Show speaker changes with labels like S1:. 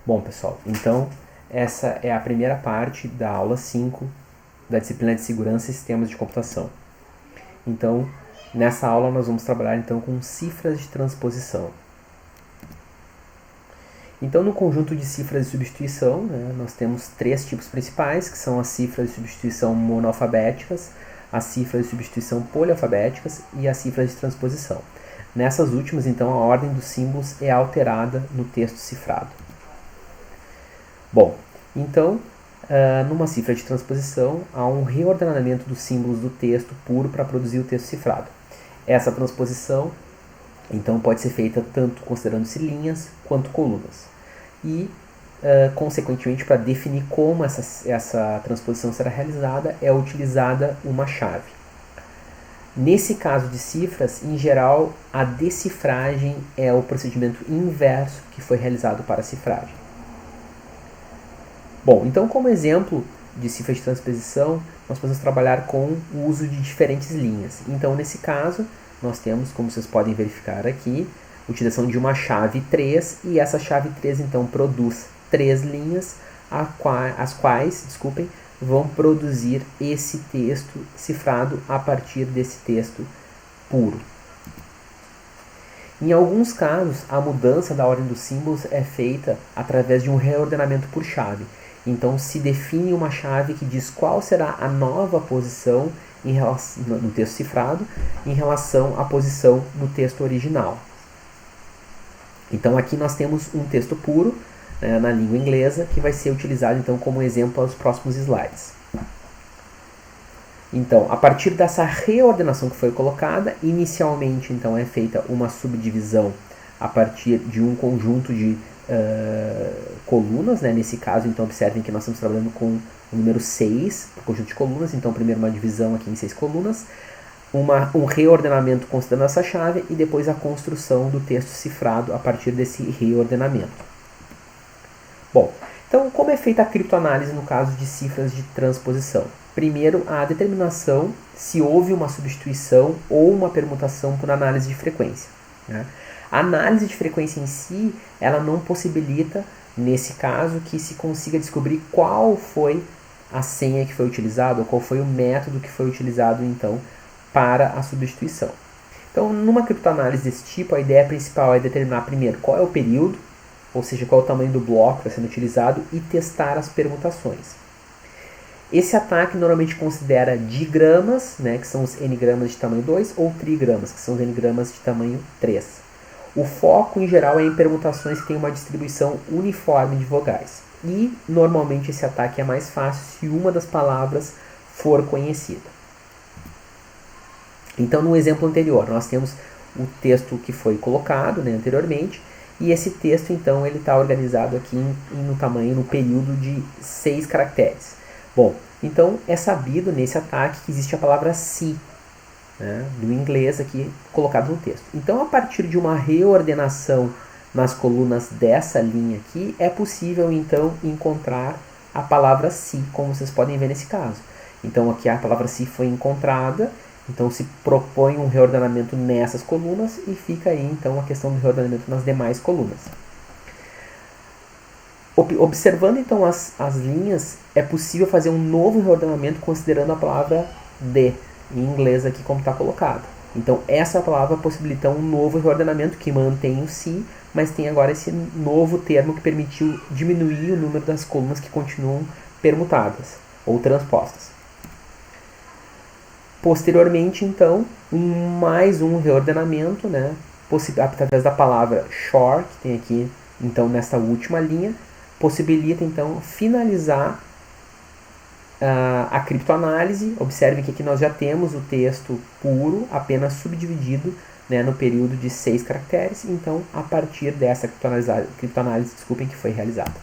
S1: Bom, pessoal, então essa é a primeira parte da aula 5 da disciplina de Segurança e Sistemas de Computação. Então, nessa aula nós vamos trabalhar então com cifras de transposição. Então, no conjunto de cifras de substituição, nós temos três tipos principais, que são as cifras de substituição monoalfabéticas, as cifras de substituição polialfabéticas e as cifras de transposição. Nessas últimas, então, a ordem dos símbolos é alterada no texto cifrado. Bom, então, numa cifra de transposição, há um reordenamento dos símbolos do texto puro para produzir o texto cifrado. Essa transposição, então, pode ser feita tanto considerando-se linhas quanto colunas. E, consequentemente, para definir como essa transposição será realizada, é utilizada uma chave. Nesse caso de cifras, em geral, a decifragem é o procedimento inverso que foi realizado para a cifragem. Bom, então como exemplo de cifra de transposição, nós podemos trabalhar com o uso de diferentes linhas. Então, nesse caso, nós temos, como vocês podem verificar aqui, a utilização de uma chave 3, e essa chave 3, então, produz 3 linhas, as quais, vão produzir esse texto cifrado a partir desse texto puro. Em alguns casos, a mudança da ordem dos símbolos é feita através de um reordenamento por chave. Então, se define uma chave que diz qual será a nova posição no texto cifrado em relação à posição no texto original. Então, aqui nós temos um texto puro, na língua inglesa, que vai ser utilizado então como exemplo aos próximos slides. Então, a partir dessa reordenação que foi colocada, inicialmente então é feita uma subdivisão a partir de um conjunto de colunas, nesse caso, então observem que nós estamos trabalhando com o número 6, o conjunto de colunas, então primeiro uma divisão aqui em 6 colunas, um reordenamento considerando essa chave e depois a construção do texto cifrado a partir desse reordenamento. Bom, então como é feita a criptoanálise no caso de cifras de transposição? Primeiro, a determinação se houve uma substituição ou uma permutação por análise de frequência. A análise de frequência em si, ela não possibilita, nesse caso, que se consiga descobrir qual foi a senha que foi utilizada, ou qual foi o método que foi utilizado, então, para a substituição. Então, numa criptoanálise desse tipo, a ideia principal é determinar primeiro qual é o período, ou seja, qual é o tamanho do bloco que está sendo utilizado, e testar as permutações. Esse ataque normalmente considera digramas, que são os n-gramas de tamanho 2, ou trigramas, que são os n-gramas de tamanho 3. O foco, em geral, é em permutações que têm uma distribuição uniforme de vogais. E, normalmente, esse ataque é mais fácil se uma das palavras for conhecida. Então, no exemplo anterior, nós temos o texto que foi colocado anteriormente, e esse texto, então, ele está organizado aqui no tamanho, no período de 6 caracteres. Bom, então é sabido nesse ataque que existe a palavra se, do inglês aqui colocado no texto. Então, a partir de uma reordenação nas colunas dessa linha aqui, é possível então encontrar a palavra se, como vocês podem ver nesse caso. Então, aqui a palavra se foi encontrada, então se propõe um reordenamento nessas colunas e fica aí então a questão do reordenamento nas demais colunas. Observando então as linhas, é possível fazer um novo reordenamento considerando a palavra the, em inglês aqui como está colocado. Então essa palavra possibilita um novo reordenamento que mantém o se, mas tem agora esse novo termo que permitiu diminuir o número das colunas que continuam permutadas ou transpostas. Posteriormente, então, mais um reordenamento, através da palavra short, que tem aqui então nesta última linha, possibilita então finalizar a criptoanálise. Observe que aqui nós já temos o texto puro, apenas subdividido no período de 6 caracteres. Então, a partir dessa criptoanálise que foi realizada.